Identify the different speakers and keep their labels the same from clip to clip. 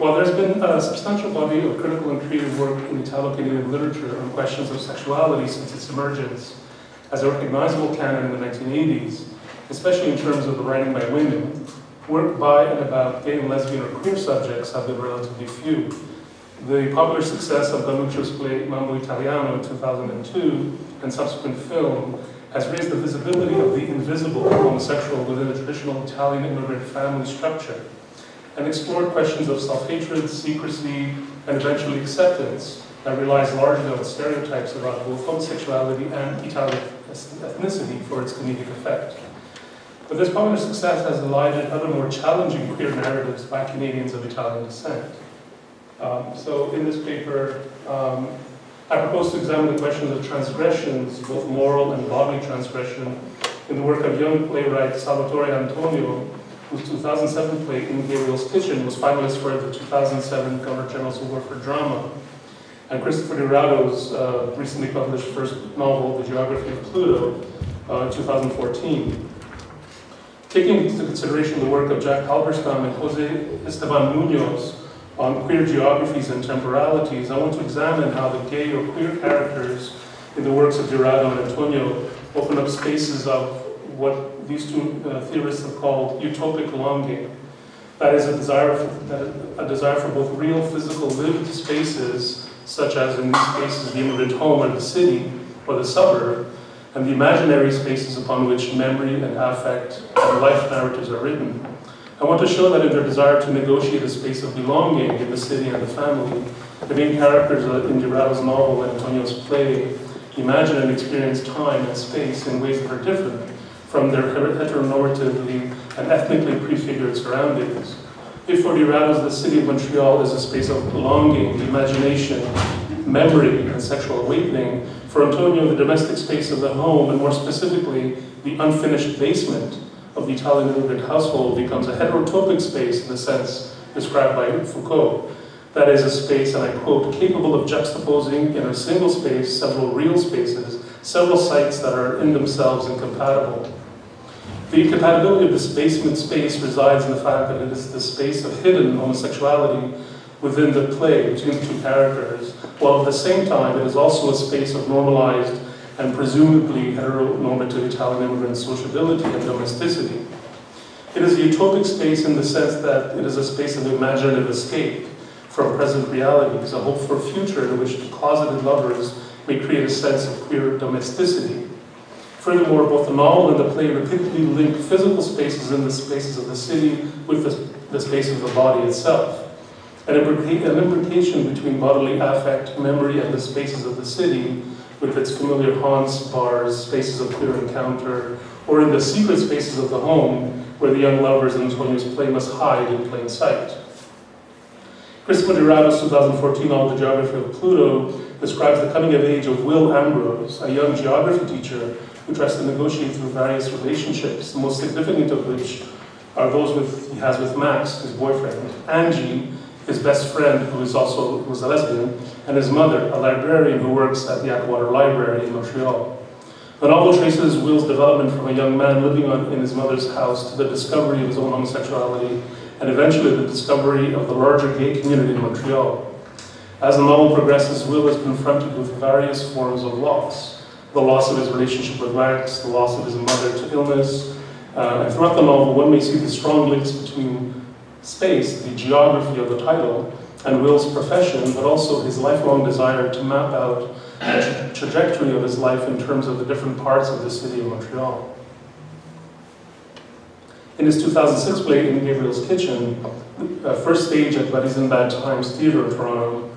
Speaker 1: While there's been a substantial body of critical and creative work in Italo-Canadian literature on questions of sexuality since its emergence as a recognizable canon in the 1980s, especially in terms of the writing by women, work by and about gay and lesbian or queer subjects have been relatively few. The popular success of Danuccio's play Mambo Italiano in 2002 and subsequent film has raised the visibility of the invisible homosexual within a traditional Italian immigrant family structure and explored questions of self-hatred, secrecy, and eventually acceptance that relies largely on stereotypes about both homosexuality and Italian ethnicity for its comedic effect. But this popular success has elided other more challenging queer narratives by Canadians of Italian descent. So in this paper, I propose to examine the questions of transgressions, both moral and bodily transgression, in the work of young playwright Salvatore Antonio, whose 2007 play In Gabriel's Kitchen was finalist for the 2007 Governor General's Award for Drama, and Christopher DiRado's recently published first novel, The Geography of Pluto, 2014. Taking into consideration the work of Jack Halberstam and Jose Esteban Munoz on queer geographies and temporalities, I want to examine how the gay or queer characters in the works of DiRado and Antonio open up spaces of what these two theorists have called utopic longing. That is a desire for both real physical lived spaces, such as in these cases the immigrant home or the city or the suburb, and the imaginary spaces upon which memory and affect and life narratives are written. I want to show that in their desire to negotiate a space of belonging in the city and the family, the main characters in DiRado's novel and Antonio's play imagine and experience time and space in ways that are different from their heteronormatively and ethnically prefigured surroundings. If for DiRado's the city of Montreal is a space of belonging, imagination, memory, and sexual awakening, for Antonio the domestic space of the home, and more specifically the unfinished basement of the Italian immigrant household, becomes a heterotopic space in the sense described by Foucault. That is a space, and I quote, capable of juxtaposing in a single space several real spaces, several sites that are in themselves incompatible. The incompatibility of this basement space resides in the fact that it is the space of hidden homosexuality within the play between the two characters, while at the same time it is also a space of normalized and presumably heteronormative Italian immigrant sociability and domesticity. It is a utopic space in the sense that it is a space of imaginative escape from present realities, a hope for a future in which closeted lovers may create a sense of queer domesticity. Furthermore, both the novel and the play repeatedly link physical spaces in the spaces of the city with the space of the body itself. An imbrication between bodily affect, memory, and the spaces of the city, with its familiar haunts, bars, spaces of queer encounter, or in the secret spaces of the home, where the young lovers in Antonio's play must hide in plain sight. Christopher DiRado's 2014 novel, The Geography of Pluto, describes the coming of age of Will Ambrose, a young geography teacher who tries to negotiate through various relationships, the most significant of which are those he has with Max, his boyfriend, Angie, his best friend, who's a lesbian, and his mother, a librarian who works at the Atwater Library in Montreal. The novel traces Will's development from a young man living in his mother's house to the discovery of his own homosexuality, and eventually the discovery of the larger gay community in Montreal. As the novel progresses, Will is confronted with various forms of loss. The loss of his relationship with Max, the loss of his mother to illness, and throughout the novel one may see the strong links between space, the geography of the title, and Will's profession, but also his lifelong desire to map out the trajectory of his life in terms of the different parts of the city of Montreal. In his 2006 play, In Gabriel's Kitchen, first stage at Buddies in Bad Times Theatre in Toronto,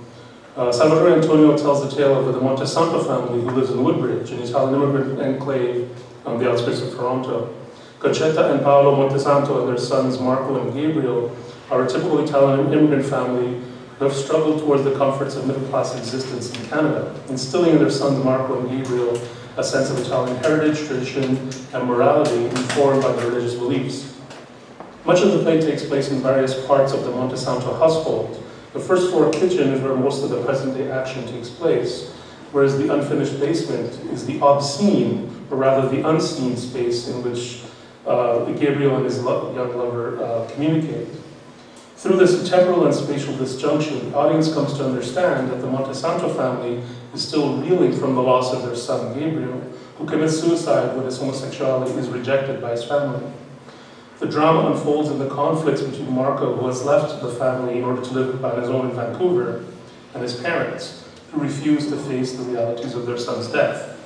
Speaker 1: Salvatore Antonio tells the tale of the Montesanto family who lives in Woodbridge, an Italian immigrant enclave on the outskirts of Toronto. Concetta and Paolo Montesanto and their sons Marco and Gabriel are a typical Italian immigrant family who have struggled towards the comforts of middle-class existence in Canada, instilling in their sons Marco and Gabriel a sense of Italian heritage, tradition, and morality informed by their religious beliefs. Much of the play takes place in various parts of the Montesanto household. The first floor kitchen is where most of the present-day action takes place, whereas the unfinished basement is the obscene, or rather the unseen space in which Gabriel and his young lover communicate. Through this temporal and spatial disjunction, the audience comes to understand that the Montesanto family is still reeling from the loss of their son Gabriel, who commits suicide when his homosexuality is rejected by his family. The drama unfolds in the conflicts between Marco, who has left the family in order to live on his own in Vancouver, and his parents, who refuse to face the realities of their son's death.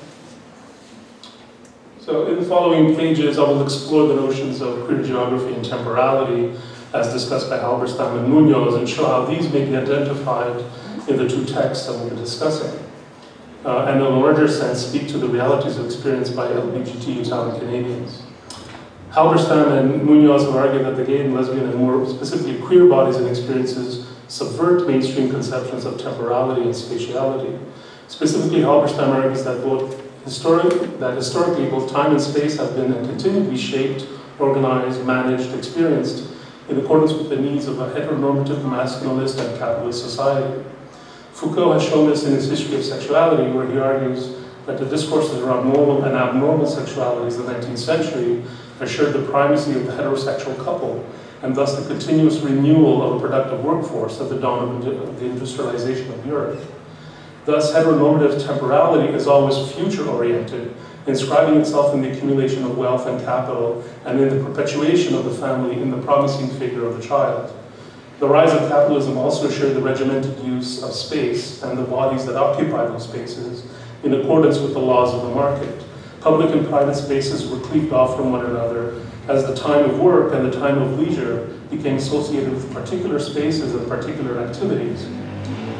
Speaker 1: So in the following pages, I will explore the notions of queer geography and temporality as discussed by Halberstam and Munoz, and show how these may be identified in the two texts that we'll be discussing. And in a larger sense, speak to the realities experienced by LGBT Italian Canadians. Halberstam and Munoz have argued that the gay and lesbian, and more specifically queer bodies and experiences, subvert mainstream conceptions of temporality and spatiality. Specifically, Halberstam argues that historically both time and space have been and continue to be shaped, organized, managed, experienced in accordance with the needs of a heteronormative, masculinist, and capitalist society. Foucault has shown this in his History of Sexuality, where he argues that the discourses around normal and abnormal sexualities of the 19th century assured the primacy of the heterosexual couple, and thus the continuous renewal of a productive workforce at the dawn of the industrialization of Europe. Thus, heteronormative temporality is always future-oriented, inscribing itself in the accumulation of wealth and capital, and in the perpetuation of the family in the promising figure of the child. The rise of capitalism also assured the regimented use of space and the bodies that occupy those spaces in accordance with the laws of the market. Public and private spaces were cleaved off from one another as the time of work and the time of leisure became associated with particular spaces and particular activities.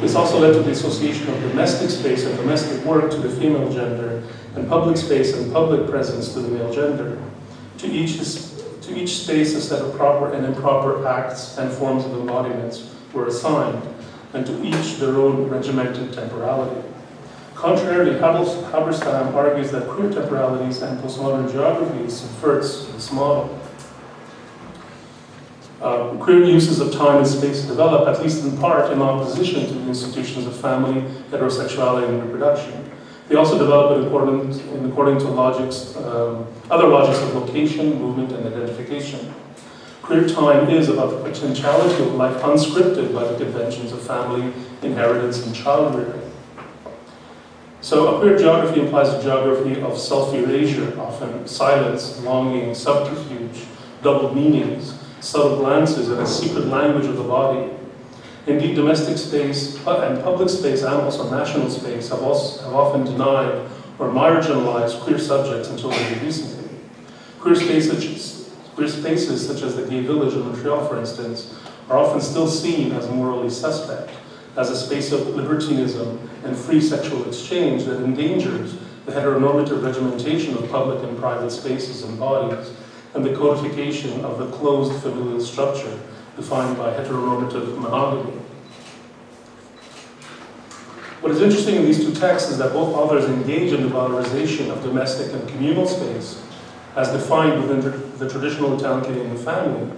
Speaker 1: This also led to the association of domestic space and domestic work to the female gender, and public space and public presence to the male gender. To each space, a set of proper and improper acts and forms of embodiments were assigned, and to each their own regimented temporality. Contrarily, Halberstam argues that queer temporalities and postmodern geography subverts this model. Queer uses of time and space develop, at least in part, in opposition to the institutions of family, heterosexuality, and reproduction. They also develop according to other logics of location, movement, and identification. Queer time is about the potentiality of life unscripted by the conventions of family, inheritance, and child rearing. So a queer geography implies a geography of self-erasure, often silence, longing, subterfuge, double meanings, subtle glances, and a secret language of the body. Indeed, domestic space and public space, and also national space, have often denied or marginalized queer subjects until very recently. Queer spaces such as the gay village in Montréal, for instance, are often still seen as morally suspect, as a space of libertinism and free sexual exchange that endangers the heteronormative regimentation of public and private spaces and bodies, and the codification of the closed familial structure defined by heteronormative monogamy. What is interesting in these two texts is that both authors engage in the valorization of domestic and communal space as defined within the traditional Italian Canadian family,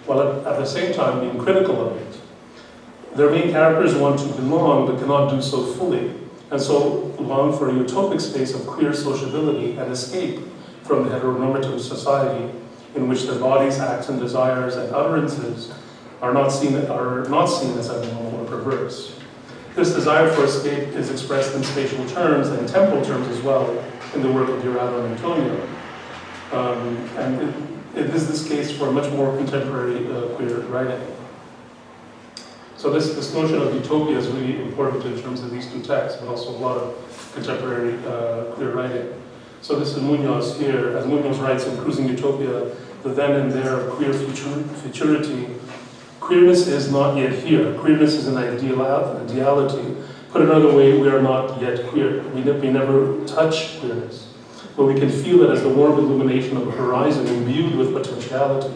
Speaker 1: while at the same time being critical of it. Their main characters want to belong but cannot do so fully, and so long for a utopic space of queer sociability and escape from the heteronormative society in which their bodies, acts, and desires and utterances are not seen as abnormal or perverse. This desire for escape is expressed in spatial terms and temporal terms as well in the work of Dirado and Antonio. And it is this case for much more contemporary queer writing. So this notion of utopia is really important in terms of these two texts, but also a lot of contemporary queer writing. So this is Munoz here. As Munoz writes in Cruising Utopia, the then and there of queer futurity, queerness is not yet here. Queerness is an ideality. Put another way, we are not yet queer. We never touch queerness, but we can feel it as the warm illumination of a horizon imbued with potentiality.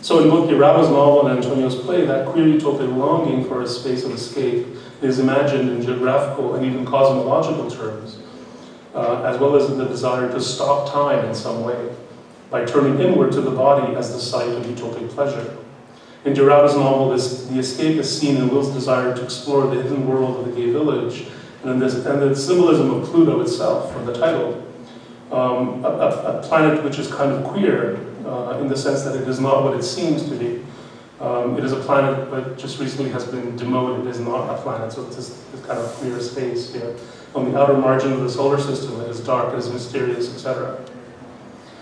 Speaker 1: So in both Dirado's novel and Antonio's play, that queer utopian longing for a space of escape is imagined in geographical and even cosmological terms, as well as in the desire to stop time in some way, by turning inward to the body as the site of utopic pleasure. In Dirado's novel, the escape is seen in Will's desire to explore the hidden world of the gay village, and the symbolism of Pluto itself, from the title, a planet which is kind of queer, in the sense that it is not what it seems to be. It is a planet, but just recently has been demoted. It is not a planet, so it's this kind of clear space here. On the outer margin of the solar system, it is dark, it is mysterious, etc.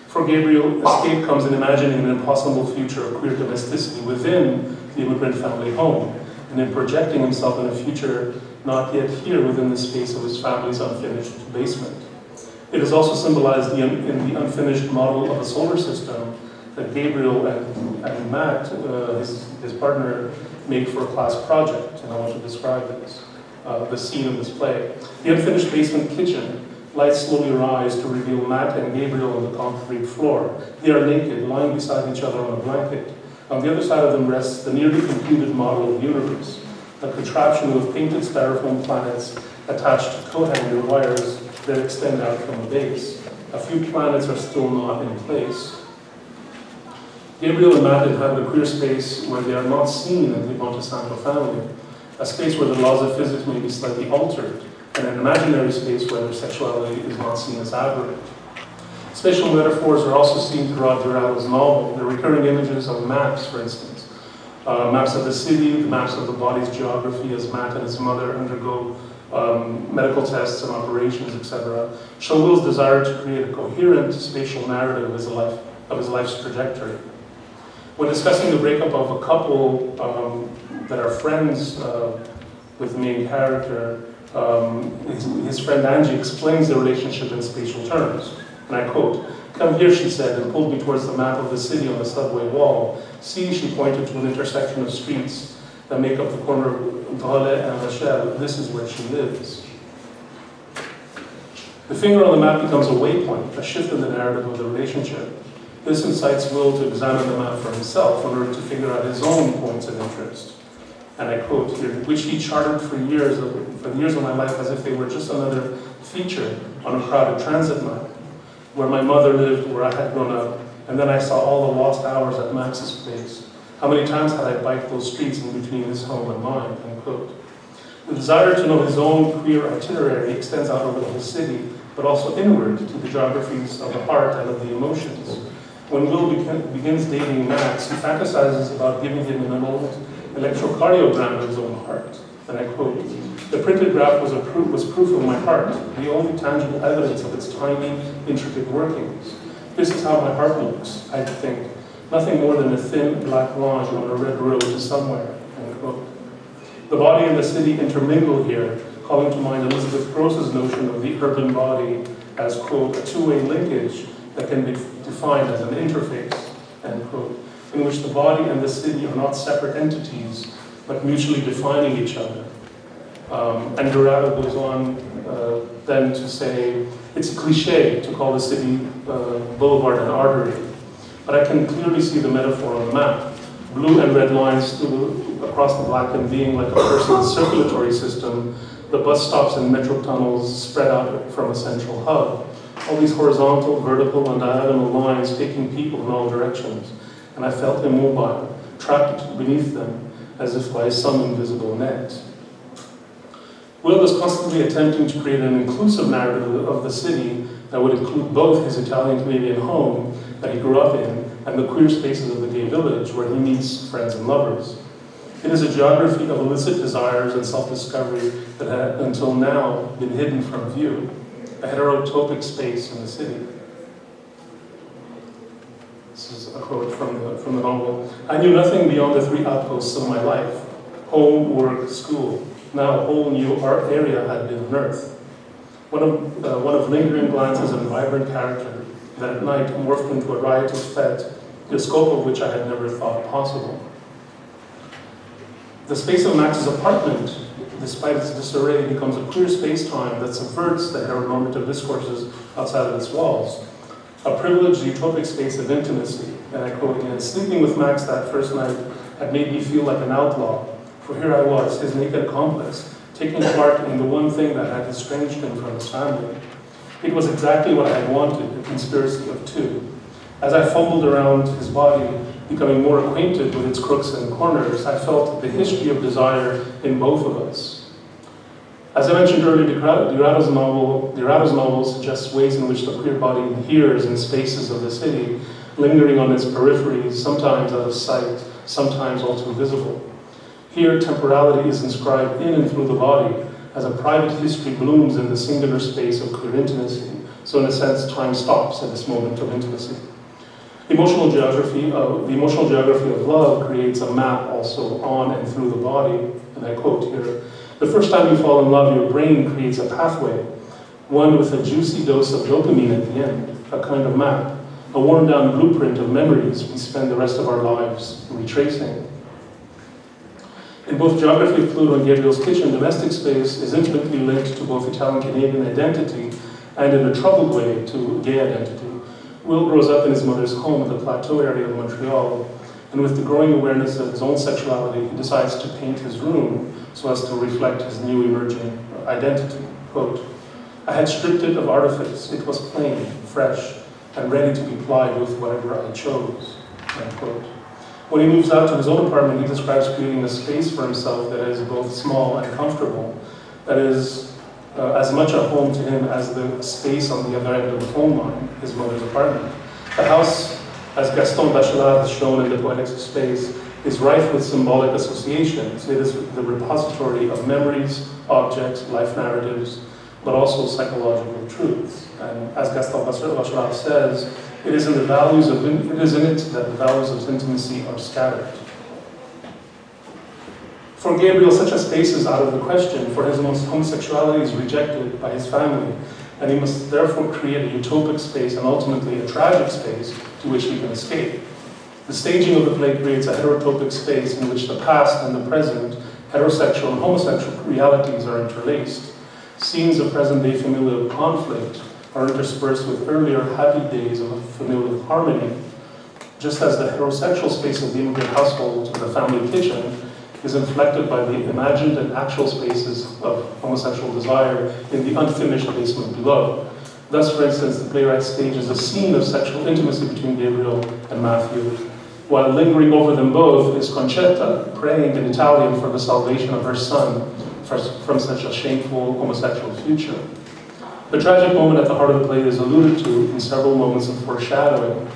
Speaker 1: For Gabriel, escape comes in imagining an impossible future of queer domesticity within the immigrant family home, and in projecting himself in a future not yet here within the space of his family's unfinished basement. It is also symbolized in the unfinished model of a solar system that Gabriel and Matt, his partner, make for a class project, and I want to describe this, the scene of this play. The unfinished basement kitchen, lights slowly rise to reveal Matt and Gabriel on the concrete floor. They are naked, lying beside each other on a blanket. On the other side of them rests the nearly completed model of the universe, a contraption with painted styrofoam planets attached to co-hanger wires that extend out from the base. A few planets are still not in place. Gabriel and Matt inhabit a queer space where they are not seen in the Montesanto family, a space where the laws of physics may be slightly altered, and an imaginary space where their sexuality is not seen as aberrant. Spatial metaphors are also seen throughout Durato's novel. The recurring images of maps, for instance. Maps of the city, the maps of the body's geography as Matt and his mother undergo medical tests and operations, etc., show Will's desire to create a coherent spatial narrative of his life's trajectory. When discussing the breakup of a couple that are friends with the main character, his friend Angie explains the relationship in spatial terms. And I quote, "Come here," she said, and pulled me towards the map of the city on the subway wall. "See," she pointed to an intersection of streets that make up the corner of Drolet and Rochelle. "This is where she lives." The finger on the map becomes a waypoint, a shift in the narrative of the relationship. This incites Will to examine the map for himself in order to figure out his own points of interest. And I quote here, "which he charted for the years of my life as if they were just another feature on a crowded transit map, where my mother lived, where I had grown up, and then I saw all the lost hours at Max's place. How many times had I biked those streets in between his home and mine," end quote. The desire to know his own queer itinerary extends out over the whole city, but also inward to the geographies of the heart and of the emotions. When Will begins dating Max, he fantasizes about giving him an old electrocardiogram of his own heart. And I quote, "The printed graph was proof of my heart, the only tangible evidence of its tiny, intricate workings. This is how my heart looks, I think. Nothing more than a thin black line on a red road to somewhere," end quote. The body and the city intermingle here, calling to mind Elizabeth Gross's notion of the urban body as, quote, "a two-way linkage that can be defined as an interface," end quote, in which the body and the city are not separate entities, but mutually defining each other. And Durato goes on then to say, "It's a cliche to call the city boulevard an artery, but I can clearly see the metaphor on the map. Blue and red lines across the blackened being like a person's circulatory system, the bus stops and metro tunnels spread out from a central hub. All these horizontal, vertical, and diagonal lines taking people in all directions, and I felt immobile, trapped beneath them, as if by some invisible net." Will is constantly attempting to create an inclusive narrative of the city that would include both his Italian-Canadian home that he grew up in and the queer spaces of the gay village where he meets friends and lovers. It is a geography of illicit desires and self-discovery that had, until now, been hidden from view. A heterotopic space in the city. This is a quote from the novel. "I knew nothing beyond the three outposts of my life. Home, work, school. Now a whole new art area had been unearthed. One of lingering glances and vibrant character that at night morphed into a riotous fete, the scope of which I had never thought possible." The space of Max's apartment, despite its disarray, becomes a queer space-time that subverts the heteronormative discourses outside of its walls. A privileged utopic space of intimacy, and I quote again, "Sleeping with Max that first night had made me feel like an outlaw, for here I was, his naked accomplice, taking part in the one thing that had estranged him from his family. It was exactly what I had wanted, a conspiracy of two. As I fumbled around his body, becoming more acquainted with its crooks and corners, I felt the history of desire in both of us. As I mentioned earlier, Durato's novel suggests ways in which the queer body adheres in spaces of the city, lingering on its peripheries, sometimes out of sight, sometimes all too visible. Here, temporality is inscribed in and through the body, as a private history blooms in the singular space of queer intimacy. So in a sense, time stops at this moment of intimacy. The emotional geography of love creates a map also on and through the body, and I quote here, "The first time you fall in love, your brain creates a pathway, one with a juicy dose of dopamine at the end, a kind of map, a worn-down blueprint of memories we spend the rest of our lives retracing." In both Geography of Pluto and Gabriel's Kitchen, domestic space is intimately linked to both Italian-Canadian identity and, in a troubled way, to gay identity. Will grows up in his mother's home in the Plateau area of Montreal, and with the growing awareness of his own sexuality, he decides to paint his room so as to reflect his new emerging identity. Quote, "I had stripped it of artifice. It was plain, fresh, and ready to be plied with whatever I chose." End quote. When he moves out to his own apartment, he describes creating a space for himself that is both small and comfortable, that is as much a home to him as the space on the other end of the phone line, his mother's apartment. The house, as Gaston Bachelard has shown in The Poetics of Space, is rife with symbolic associations. It is the repository of memories, objects, life narratives, but also psychological truths. And as Gaston Bachelard says, it is in it that the values of intimacy are scattered. For Gabriel, such a space is out of the question, for his homosexuality is rejected by his family, and he must therefore create a utopic space and ultimately a tragic space to which he can escape. The staging of the play creates a heterotopic space in which the past and the present, heterosexual and homosexual realities are interlaced. Scenes of present-day familial conflict are interspersed with earlier happy days of familial harmony, just as the heterosexual space of the immigrant household, the family kitchen, is inflected by the imagined and actual spaces of homosexual desire in the unfinished basement below. Thus, for instance, the playwright stages a scene of sexual intimacy between Gabriel and Matthew, while lingering over them both is Concetta praying in Italian for the salvation of her son from such a shameful homosexual future. The tragic moment at the heart of the play is alluded to in several moments of foreshadowing,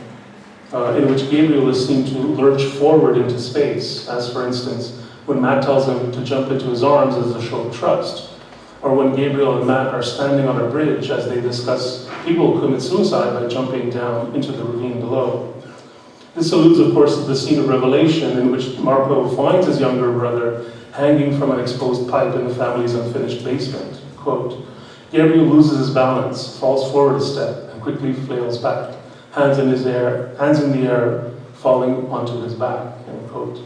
Speaker 1: in which Gabriel is seen to lurch forward into space, as for instance, when Matt tells him to jump into his arms as a show of trust, or when Gabriel and Matt are standing on a bridge as they discuss people who commit suicide by jumping down into the ravine below. This alludes, of course, to the scene of Revelation in which Marco finds his younger brother hanging from an exposed pipe in the family's unfinished basement. Quote, "Gabriel loses his balance, falls forward a step, and quickly flails back, hands in the air, falling onto his back." End quote.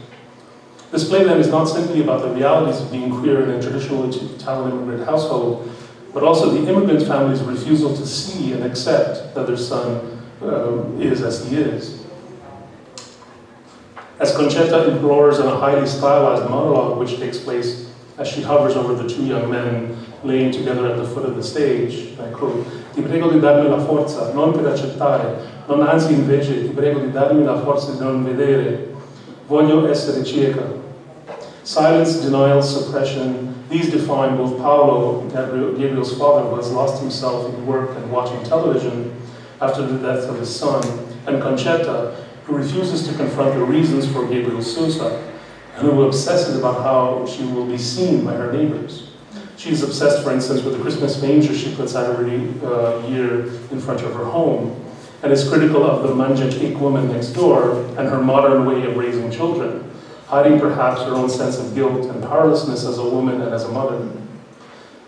Speaker 1: This play then is not simply about the realities of being queer in a traditional Italian immigrant household, but also the immigrant family's refusal to see and accept that their son is as he is. As Concetta implores in a highly stylized monologue which takes place as she hovers over the two young men laying together at the foot of the stage, I quote, "Ti prego di darmi la forza, non per accettare, non anzi invece, ti prego di darmi la forza di non vedere. Voglio essere cieca." Silence, denial, suppression, these define both Paolo, Gabriel's father, who has lost himself in work and watching television after the death of his son, and Concetta, who refuses to confront the reasons for Gabriel's suicide, and who obsesses about how she will be seen by her neighbors. She is obsessed, for instance, with the Christmas manger she puts out every year in front of her home, and is critical of the Manjak woman next door and her modern way of raising children, hiding perhaps her own sense of guilt and powerlessness as a woman and as a mother.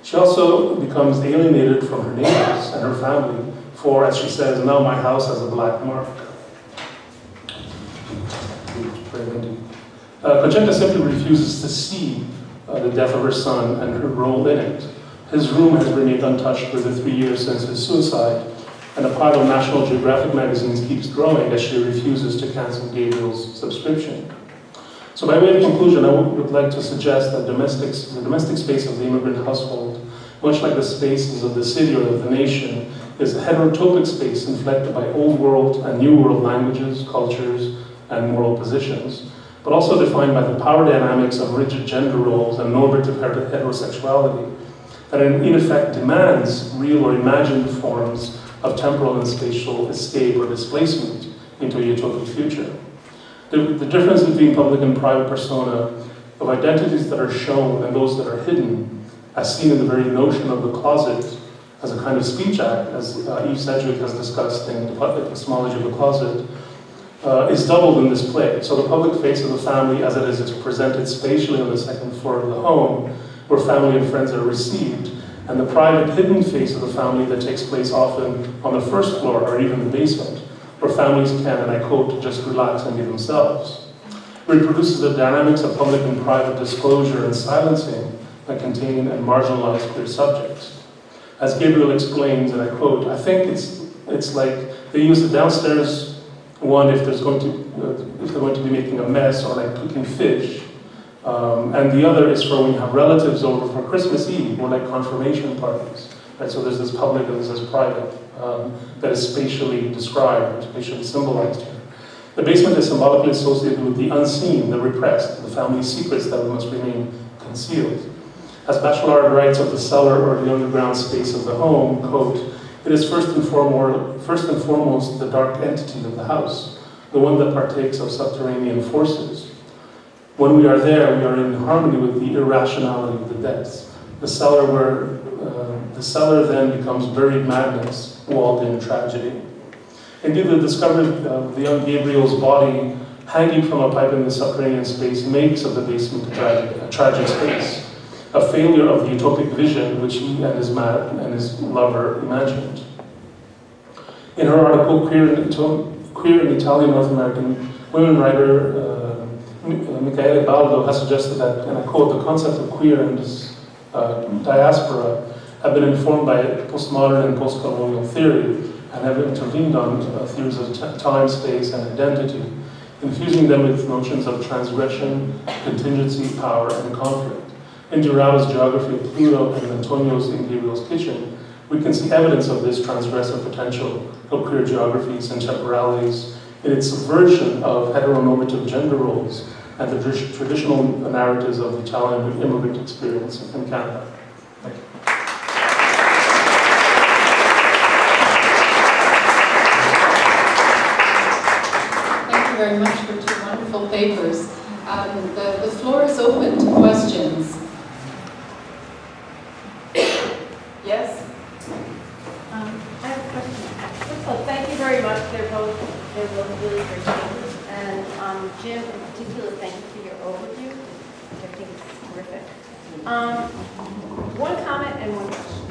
Speaker 1: She also becomes alienated from her neighbors and her family, for, as she says, "Now my house has a black mark." Concetta simply refuses to see the death of her son and her role in it. His room has remained untouched for the 3 years since his suicide, and a pile of National Geographic magazines keeps growing as she refuses to cancel Gabriel's subscription. So by way of conclusion, I would like to suggest that the domestic space of the immigrant household, much like the spaces of the city or of the nation, is a heterotopic space inflected by old world and new world languages, cultures, and moral positions, but also defined by the power dynamics of rigid gender roles and normative heterosexuality, that in effect demands real or imagined forms of temporal and spatial escape or displacement into a utopic future. The difference between public and private persona of identities that are shown and those that are hidden, as seen in the very notion of the closet as a kind of speech act, as Eve Sedgwick has discussed in the epistemology of the closet, is doubled in this play. So the public face of the family as it is presented spatially on the second floor of the home, where family and friends are received, and the private hidden face of the family that takes place often on the first floor or even the basement, where families can, and I quote, just relax and be themselves. Reproduces the dynamics of public and private disclosure and silencing that contain and marginalize queer subjects. As Gabriel explains, and I quote, I think it's like they use the downstairs one if they're going to be making a mess or like cooking fish, and the other is for when you have relatives over for Christmas Eve or like confirmation parties. Right? So there's this public and there's this private that is spatially described, or spatially symbolized here. The basement is symbolically associated with the unseen, the repressed, the family secrets that must remain concealed. As Bachelard writes of the cellar or the underground space of the home, quote, it is first and foremost the dark entity of the house, the one that partakes of subterranean forces. When we are there, we are in harmony with the irrationality of the depths. The cellar then becomes buried madness, walled-in tragedy. Indeed, the discovery of the young Gabriel's body hanging from a pipe in the subterranean space makes of the basement a tragic space, a failure of the utopic vision which he and his lover imagined. In her article, Queer in Italian North American Women writer Michaela Baldo has suggested that, and I quote, the concept of queer in this diaspora have been informed by postmodern and postcolonial theory and have intervened on theories of time, space, and identity, infusing them with notions of transgression, contingency, power, and conflict. In Giurado's geography of Pluto and Antonio's in Gabriel's Kitchen, we can see evidence of this transgressive potential of queer geographies and temporalities in its subversion of heteronormative gender roles and the traditional narratives of Italian immigrant experience in Canada. Thank you.
Speaker 2: Thank you very much for two wonderful papers. The floor is open to questions. Yes?
Speaker 3: I have a question. First of all, thank you very much. They're both really great papers. And Jim, in particular, thank you for your overview, which I think is terrific. One comment and one question.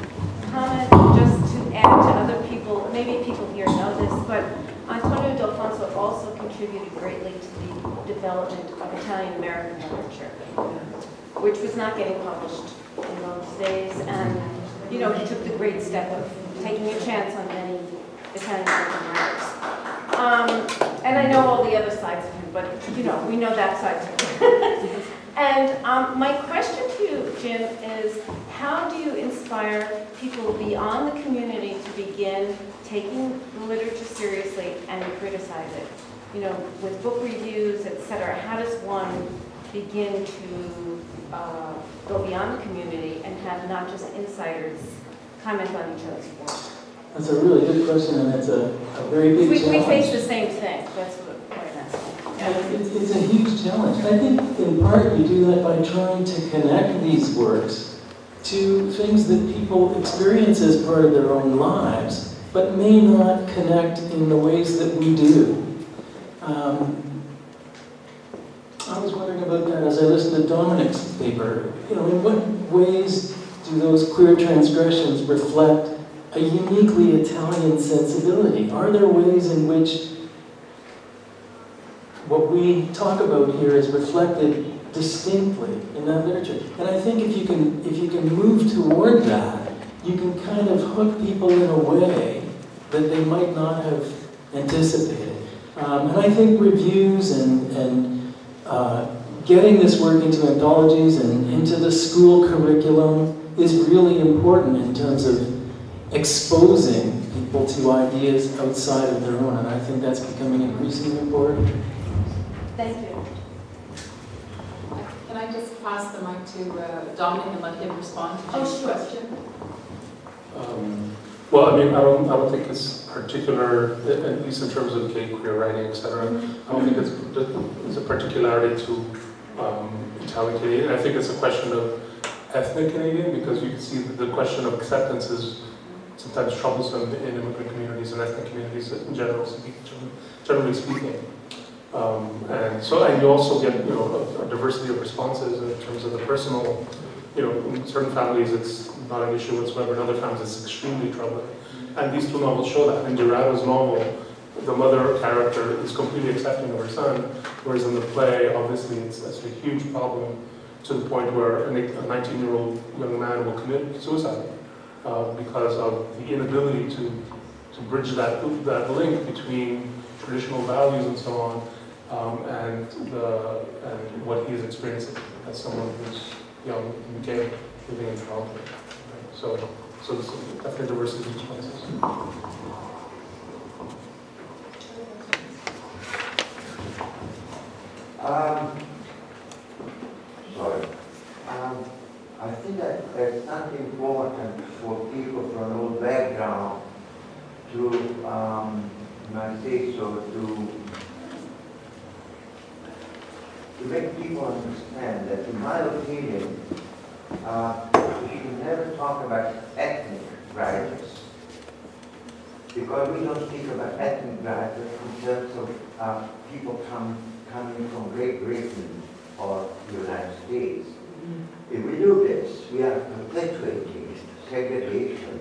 Speaker 3: Comment just to add to other people, maybe people here know this, but Antonio D'Alfonso also contributed greatly to the development of Italian-American literature, which was not getting published in those days. And, you know, he took the great step of taking a chance on many Italian-American writers. And I know all the other sides of him, but, you know, we know that side too. And my question to you, Jim, is how do you inspire people beyond the community to begin taking the literature seriously and criticize it? You know, with book reviews, etc. How does one begin to go beyond the community and have not just insiders comment on each other's work?
Speaker 4: That's a really good question, and it's a very big challenge.
Speaker 3: We face the same thing. That's what I'm asking.
Speaker 4: Yeah. It's a huge challenge. I think in part you do that by trying to connect these works to things that people experience as part of their own lives, but may not connect in the ways that we do. I was wondering about that as I listened to Domenic's paper. You know, in what ways do those queer transgressions reflect a uniquely Italian sensibility? Are there ways in which what we talk about here is reflected distinctly in that literature? And I think if you can move toward that, you can kind of hook people in a way that they might not have anticipated. And I think reviews and getting this work into anthologies and into the school curriculum is really important in terms of exposing people to ideas outside of their own, and I think that's becoming increasingly important.
Speaker 3: Thank you.
Speaker 2: Can I just pass the mic to Dominic and let him respond to Jim's question?
Speaker 1: Well, I mean, I don't think it's particular, at least in terms of gay queer writing, etc. I don't think it's a particularity to Italian Canadian. I think it's a question of ethnic Canadian, because you can see that the question of acceptance is sometimes troublesome in immigrant communities and ethnic communities in general, generally speaking. And you also get, a diversity of responses in terms of the personal, in certain families it's not an issue whatsoever, in other families it's extremely troubling. And these two novels show that. In Dorato's novel, the mother character is completely accepting of her son, whereas in the play, obviously it's a huge problem to the point where a 19-year-old young man will commit suicide because of the inability to bridge that link between traditional values and so on, and what he is experiencing as someone who's young and gay living in Toronto. So there's definitely diversity of responses.
Speaker 5: I think that it's not important for people from all background to, to make people understand that, in my opinion, we should never talk about ethnic writers, because we don't speak about ethnic writers in terms of people coming from Great Britain or the United States. If we do this, we are perpetuating segregation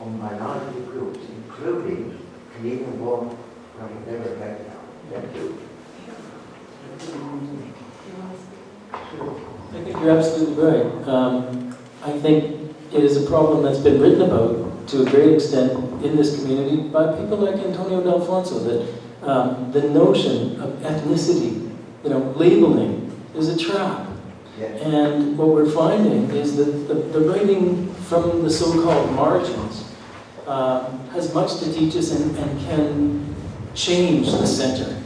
Speaker 5: on minority groups, including Canadian-born from whatever background. Thank you.
Speaker 4: I think you're absolutely right. I think it is a problem that's been written about to a great extent in this community by people like Antonio D'Alfonso, that the notion of ethnicity, labeling, is a trap.
Speaker 5: Yes.
Speaker 4: And what we're finding is that the writing from the so-called margins has much to teach us and can change the center.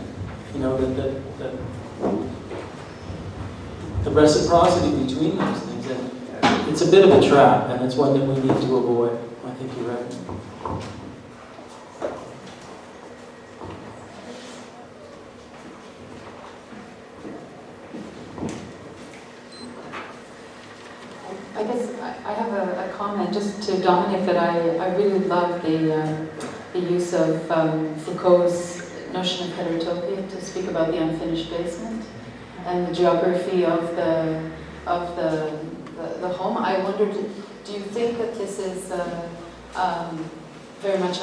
Speaker 4: The reciprocity between those things. And it's a bit of a trap, and it's one that we need to avoid. I think you're right.
Speaker 2: I guess I have a comment just to Domenic that I really love the use of Foucault's notion of heterotopia to speak about the unfinished basement and the geography of the home. I wondered, do you think that this is very much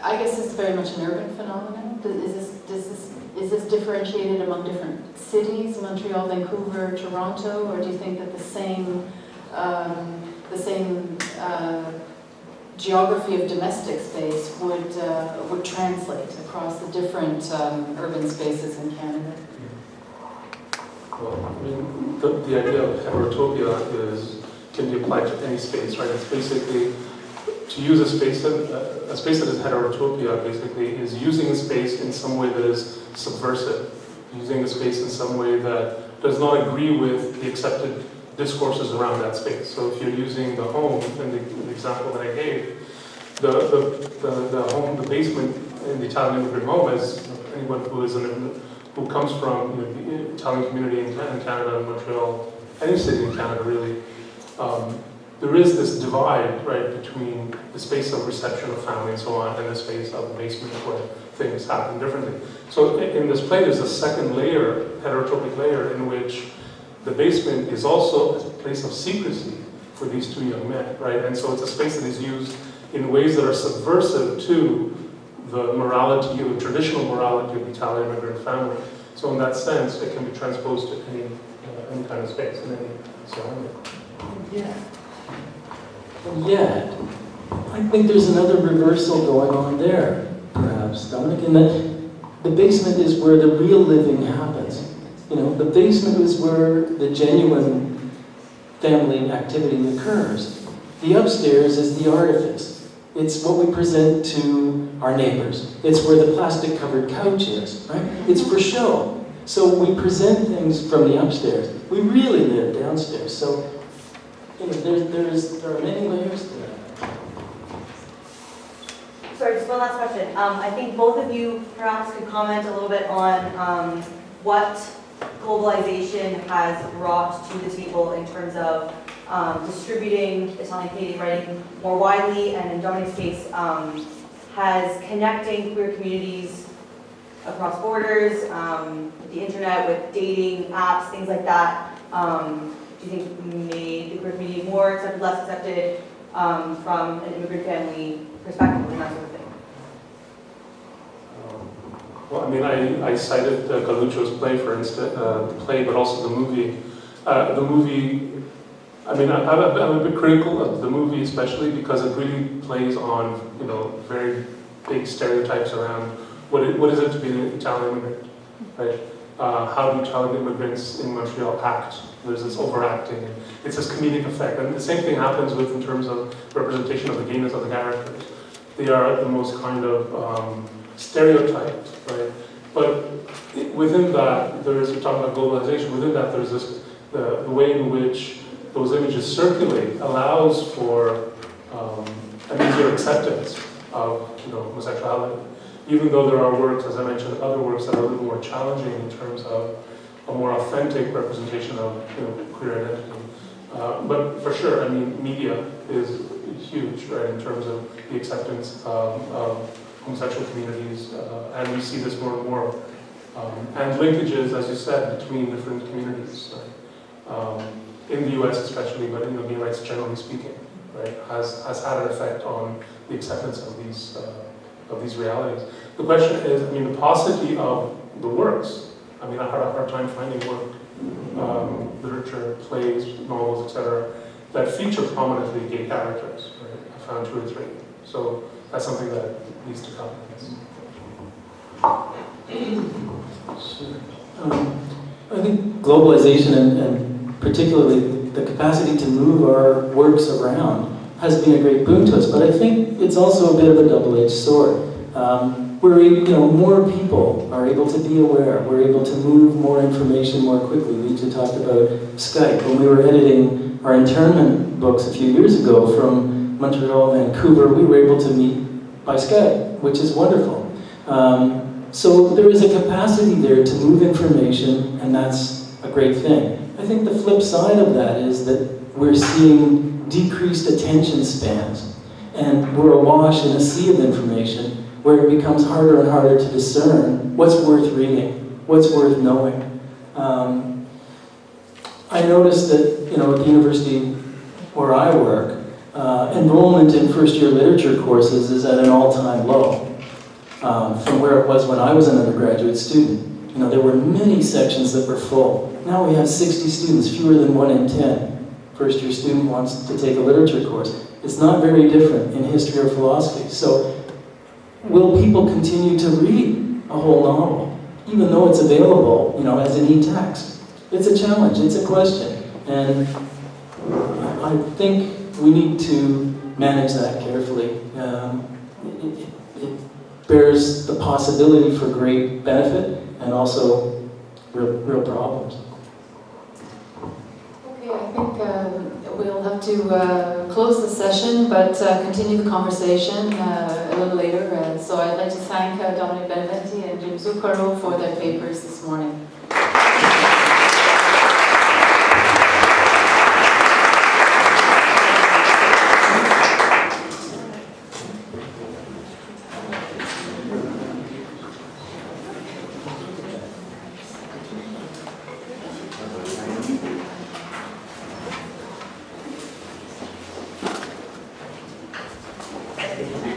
Speaker 2: I guess it's very much an urban phenomenon? Is this differentiated among different cities, Montreal, Vancouver, Toronto, or do you think that the same geography of domestic space would translate across the different urban spaces in Canada?
Speaker 1: Well, I mean, the idea of heterotopia can be applied to any space, right? It's basically to use a space that is heterotopia. Basically, is using a space in some way that is subversive, using a space in some way that does not agree with the accepted discourses around that space. So, if you're using the home, in the example that I gave, the home, the basement in the Italian immigrant home, as anyone who comes from the Italian community in Canada, in Montreal, any city in Canada really, there is this divide, right, between the space of reception of family and so on, and the space of the basement where things happen differently. So in this play, there's a second layer, heterotropic layer, in which the basement is also a place of secrecy for these two young men, right? And so it's a space that is used in ways that are subversive to the morality, or the traditional morality of the Italian immigrant family. So in that sense, it can be transposed to any kind of space, in any surrounding.
Speaker 4: And yet, I think there's another reversal going on there, perhaps, Domenic, in that the basement is where the real living happens. The basement is where the genuine family activity occurs. The upstairs is the artifice. It's what we present to our neighbors. It's where the plastic-covered couch is, right? It's for show. So we present things from the upstairs. We really live downstairs. So there are many layers to that.
Speaker 6: Sorry, just one last question. I think both of you perhaps could comment a little bit on what globalization has brought to the table in terms of distributing Italian Canadian writing more widely, and in Dominic's case, has connecting queer communities across borders, with the internet, with dating apps, things like that. Do you think made the queer community more accepted, less accepted from an immigrant family perspective and that sort of thing?
Speaker 1: Well, I mean, I cited Galluccio's play, for instance, the play, but also the movie. The movie, I mean, I'm a bit critical of the movie, especially because it really plays on, very big stereotypes around what is it to be an Italian immigrant, right? How do Italian immigrants in Montreal act? There's this overacting. It's this comedic effect. And the same thing happens in terms of representation of the gayness of the characters. They are the most kind of stereotyped, right? But within that, we're talking about globalization, within that there's this, the way in which those images circulate allows for an easier acceptance of homosexuality. Even though there are works, as I mentioned, other works that are a little more challenging in terms of a more authentic representation of queer identity. But for sure, I mean, media is huge, right, in terms of the acceptance of homosexual communities, and we see this more and more. And linkages, as you said, between different communities, right? In the US especially, but gay rights generally speaking, right, has had an effect on the acceptance of these realities. The question is, I mean, the paucity of the works. I mean, I had a hard time finding work, literature, plays, novels, etc., that feature prominently gay characters. Right? I found 2 or 3. So that's something that needs to come.
Speaker 4: Sure. I think globalization and particularly the capacity to move our works around has been a great boon to us, but I think it's also a bit of a double-edged sword. Where more people are able to be aware, we're able to move more information more quickly. We just talked about Skype. When we were editing our internment books a few years ago from Montreal, Vancouver, we were able to meet by Skype, which is wonderful. So there is a capacity there to move information, and that's a great thing. I think the flip side of that is that we're seeing decreased attention spans, and we're awash in a sea of information where it becomes harder and harder to discern what's worth reading, what's worth knowing. I noticed that, at the university where I work, enrollment in first-year literature courses is at an all-time low from where it was when I was an undergraduate student. There were many sections that were full. Now we have 60 students, fewer than 1 in 10. First-year student wants to take a literature course. It's not very different in history or philosophy. So will people continue to read a whole novel, even though it's available, as an e-text? It's a challenge, it's a question. And I think we need to manage that carefully. It bears the possibility for great benefit and also real problems.
Speaker 2: Okay, I think we'll have to close the session, but continue the conversation a little later. So I'd like to thank Domenic BENEVENTI and Jim ZUCCHERO for their papers this morning.
Speaker 6: Thank you.